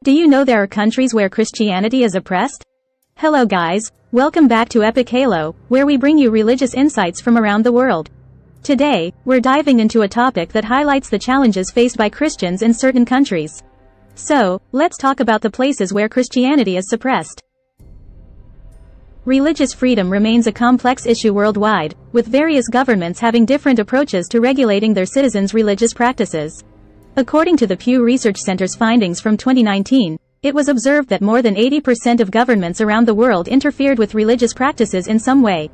Do you know there are countries where Christianity is oppressed? Hello guys, welcome back to Epic Halo, where we bring you religious insights from around the world. Today, we're diving into a topic that highlights the challenges faced by Christians in certain countries. So, let's talk about the places where Christianity is suppressed. Religious freedom remains a complex issue worldwide, with various governments having different approaches to regulating their citizens' religious practices. According to the Pew Research Center's findings from 2019, it was observed that more than 80% of governments around the world interfered with religious practices in some way.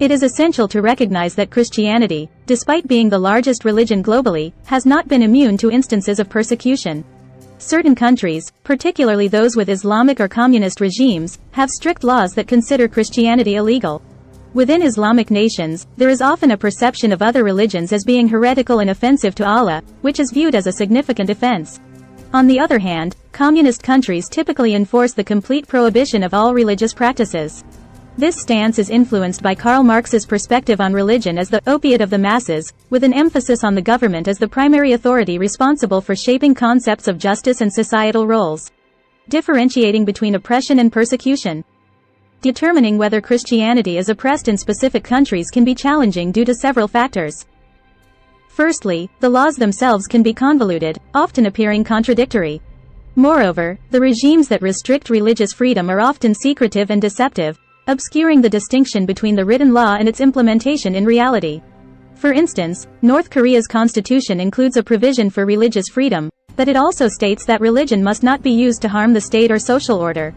It is essential to recognize that Christianity, despite being the largest religion globally, has not been immune to instances of persecution. Certain countries, particularly those with Islamic or communist regimes, have strict laws that consider Christianity illegal. Within Islamic nations, there is often a perception of other religions as being heretical and offensive to Allah, which is viewed as a significant offense. On the other hand, communist countries typically enforce the complete prohibition of all religious practices. This stance is influenced by Karl Marx's perspective on religion as the opiate of the masses, with an emphasis on the government as the primary authority responsible for shaping concepts of justice and societal roles. Differentiating between oppression and persecution. Determining whether Christianity is oppressed in specific countries can be challenging due to several factors. Firstly, the laws themselves can be convoluted, often appearing contradictory. Moreover, the regimes that restrict religious freedom are often secretive and deceptive, obscuring the distinction between the written law and its implementation in reality. For instance, North Korea's constitution includes a provision for religious freedom, but it also states that religion must not be used to harm the state or social order.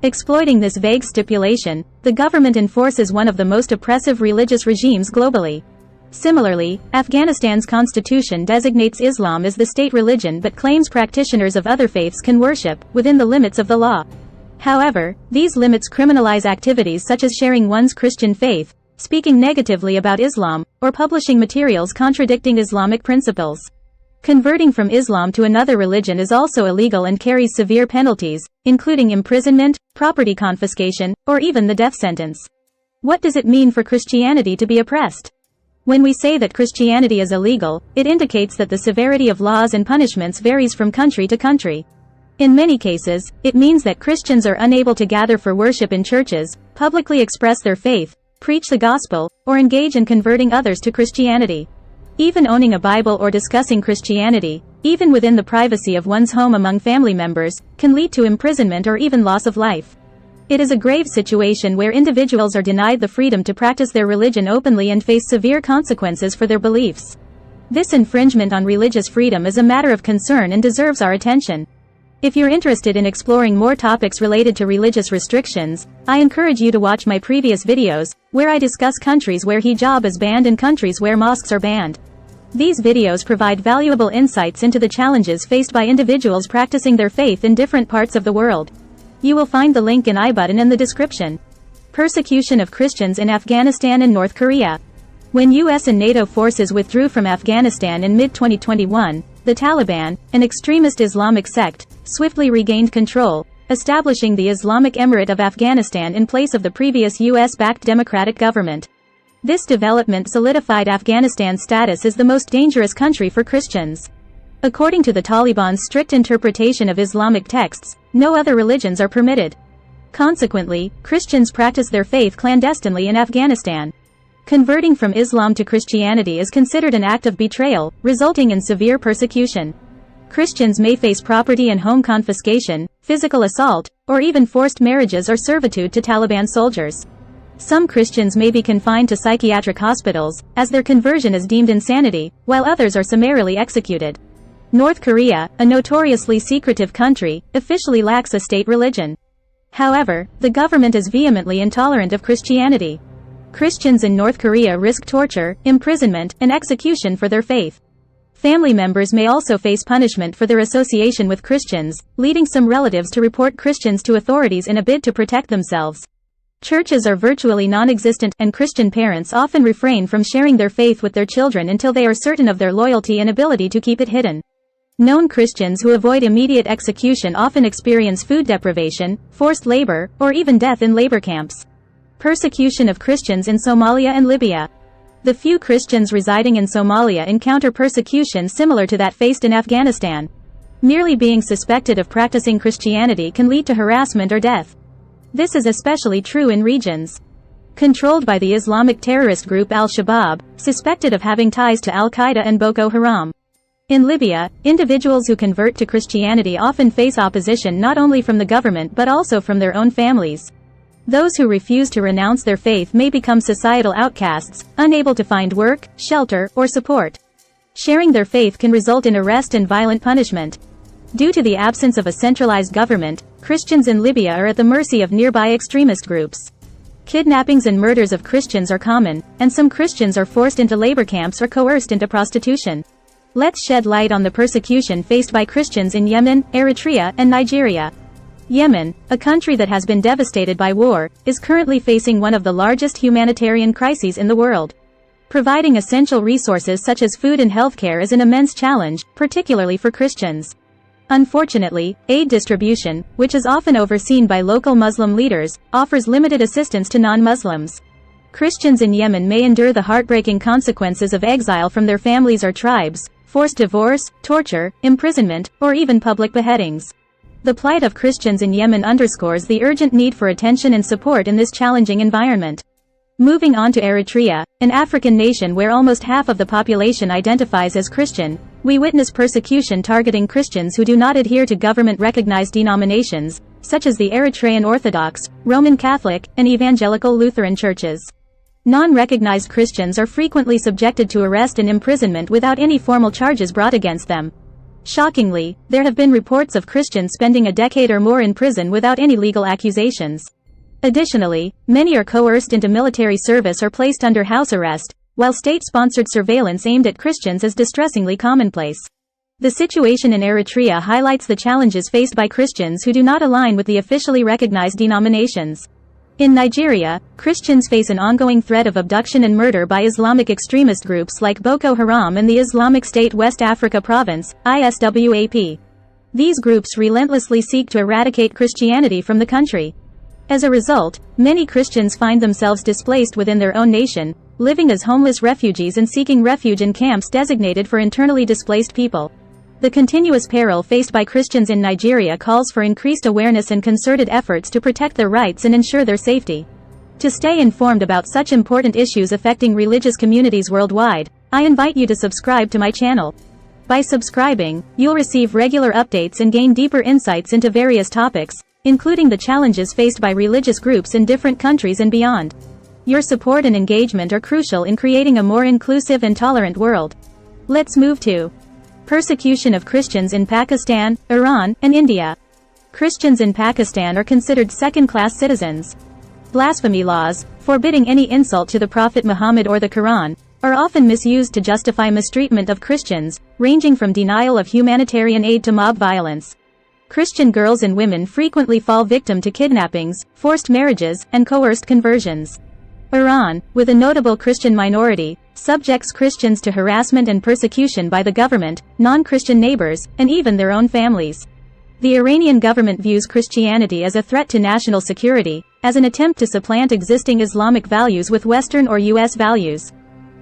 Exploiting this vague stipulation, the government enforces one of the most oppressive religious regimes globally. Similarly, Afghanistan's constitution designates Islam as the state religion but claims practitioners of other faiths can worship within the limits of the law. However, these limits criminalize activities such as sharing one's Christian faith, speaking negatively about Islam, or publishing materials contradicting Islamic principles. Converting from Islam to another religion is also illegal and carries severe penalties, including imprisonment, property confiscation, or even the death sentence. What does it mean for Christianity to be oppressed? When we say that Christianity is illegal, it indicates that the severity of laws and punishments varies from country to country. In many cases, it means that Christians are unable to gather for worship in churches, publicly express their faith, preach the gospel, or engage in converting others to Christianity. Even owning a Bible or discussing Christianity, even within the privacy of one's home among family members, can lead to imprisonment or even loss of life. It is a grave situation where individuals are denied the freedom to practice their religion openly and face severe consequences for their beliefs. This infringement on religious freedom is a matter of concern and deserves our attention. If you're interested in exploring more topics related to religious restrictions, I encourage you to watch my previous videos, where I discuss countries where hijab is banned and countries where mosques are banned. These videos provide valuable insights into the challenges faced by individuals practicing their faith in different parts of the world. You will find the link in I button in the description. Persecution of Christians in Afghanistan and North Korea. When US and NATO forces withdrew from Afghanistan in mid-2021, the Taliban, an extremist Islamic sect, swiftly regained control, establishing the Islamic Emirate of Afghanistan in place of the previous US-backed democratic government. This development solidified Afghanistan's status as the most dangerous country for Christians. According to the Taliban's strict interpretation of Islamic texts, no other religions are permitted. Consequently, Christians practice their faith clandestinely in Afghanistan. Converting from Islam to Christianity is considered an act of betrayal, resulting in severe persecution. Christians may face property and home confiscation, physical assault, or even forced marriages or servitude to Taliban soldiers. Some Christians may be confined to psychiatric hospitals, as their conversion is deemed insanity, while others are summarily executed. North Korea, a notoriously secretive country, officially lacks a state religion. However, the government is vehemently intolerant of Christianity. Christians in North Korea risk torture, imprisonment, and execution for their faith. Family members may also face punishment for their association with Christians, leading some relatives to report Christians to authorities in a bid to protect themselves. Churches are virtually non-existent, and Christian parents often refrain from sharing their faith with their children until they are certain of their loyalty and ability to keep it hidden. Known Christians who avoid immediate execution often experience food deprivation, forced labor, or even death in labor camps. Persecution of Christians in Somalia and Libya. The few Christians residing in Somalia encounter persecution similar to that faced in Afghanistan. Merely being suspected of practicing Christianity can lead to harassment or death. This is especially true in regions controlled by the Islamic terrorist group al-Shabaab, suspected of having ties to al-Qaeda and Boko Haram. In Libya, individuals who convert to Christianity often face opposition not only from the government but also from their own families. Those who refuse to renounce their faith may become societal outcasts, unable to find work, shelter, or support. Sharing their faith can result in arrest and violent punishment. Due to the absence of a centralized government, Christians in Libya are at the mercy of nearby extremist groups. Kidnappings and murders of Christians are common, and some Christians are forced into labor camps or coerced into prostitution. Let's shed light on the persecution faced by Christians in Yemen, Eritrea, and Nigeria. Yemen, a country that has been devastated by war, is currently facing one of the largest humanitarian crises in the world. Providing essential resources such as food and healthcare is an immense challenge, particularly for Christians. Unfortunately, aid distribution, which is often overseen by local Muslim leaders, offers limited assistance to non-Muslims. Christians in Yemen may endure the heartbreaking consequences of exile from their families or tribes, forced divorce, torture, imprisonment, or even public beheadings. The plight of Christians in Yemen underscores the urgent need for attention and support in this challenging environment. Moving on to Eritrea, an African nation where almost half of the population identifies as Christian, we witness persecution targeting Christians who do not adhere to government-recognized denominations, such as the Eritrean Orthodox, Roman Catholic, and Evangelical Lutheran churches. Non-recognized Christians are frequently subjected to arrest and imprisonment without any formal charges brought against them. Shockingly, there have been reports of Christians spending a decade or more in prison without any legal accusations. Additionally, many are coerced into military service or placed under house arrest, while state-sponsored surveillance aimed at Christians is distressingly commonplace. The situation in Eritrea highlights the challenges faced by Christians who do not align with the officially recognized denominations. In Nigeria, Christians face an ongoing threat of abduction and murder by Islamic extremist groups like Boko Haram and the Islamic State West Africa Province, ISWAP. These groups relentlessly seek to eradicate Christianity from the country. As a result, many Christians find themselves displaced within their own nation, living as homeless refugees and seeking refuge in camps designated for internally displaced people. The continuous peril faced by Christians in Nigeria calls for increased awareness and concerted efforts to protect their rights and ensure their safety. To stay informed about such important issues affecting religious communities worldwide, I invite you to subscribe to my channel. By subscribing, you'll receive regular updates and gain deeper insights into various topics, including the challenges faced by religious groups in different countries and beyond. Your support and engagement are crucial in creating a more inclusive and tolerant world. Let's move to persecution of Christians in Pakistan, Iran, and India. Christians in Pakistan are considered second-class citizens. Blasphemy laws, forbidding any insult to the Prophet Muhammad or the Quran, are often misused to justify mistreatment of Christians, ranging from denial of humanitarian aid to mob violence. Christian girls and women frequently fall victim to kidnappings, forced marriages, and coerced conversions. Iran, with a notable Christian minority, subjects Christians to harassment and persecution by the government, non-Christian neighbors, and even their own families. The Iranian government views Christianity as a threat to national security, as an attempt to supplant existing Islamic values with Western or U.S. values.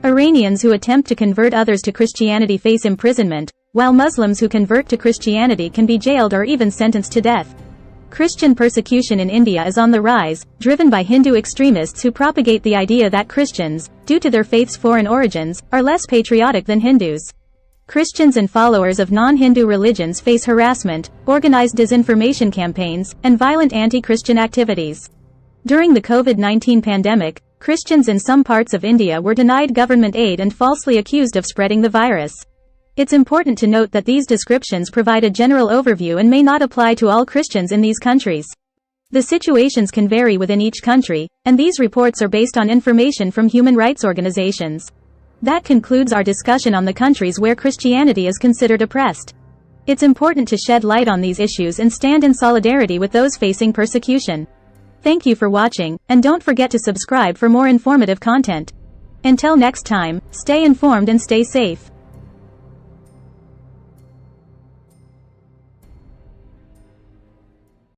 Iranians who attempt to convert others to Christianity face imprisonment, while Muslims who convert to Christianity can be jailed or even sentenced to death. Christian persecution in India is on the rise, driven by Hindu extremists who propagate the idea that Christians, due to their faith's foreign origins, are less patriotic than Hindus. Christians and followers of non-Hindu religions face harassment, organized disinformation campaigns, and violent anti-Christian activities. During the COVID-19 pandemic, Christians in some parts of India were denied government aid and falsely accused of spreading the virus. It's important to note that these descriptions provide a general overview and may not apply to all Christians in these countries. The situations can vary within each country, and these reports are based on information from human rights organizations. That concludes our discussion on the countries where Christianity is considered oppressed. It's important to shed light on these issues and stand in solidarity with those facing persecution. Thank you for watching, and don't forget to subscribe for more informative content. Until next time, stay informed and stay safe.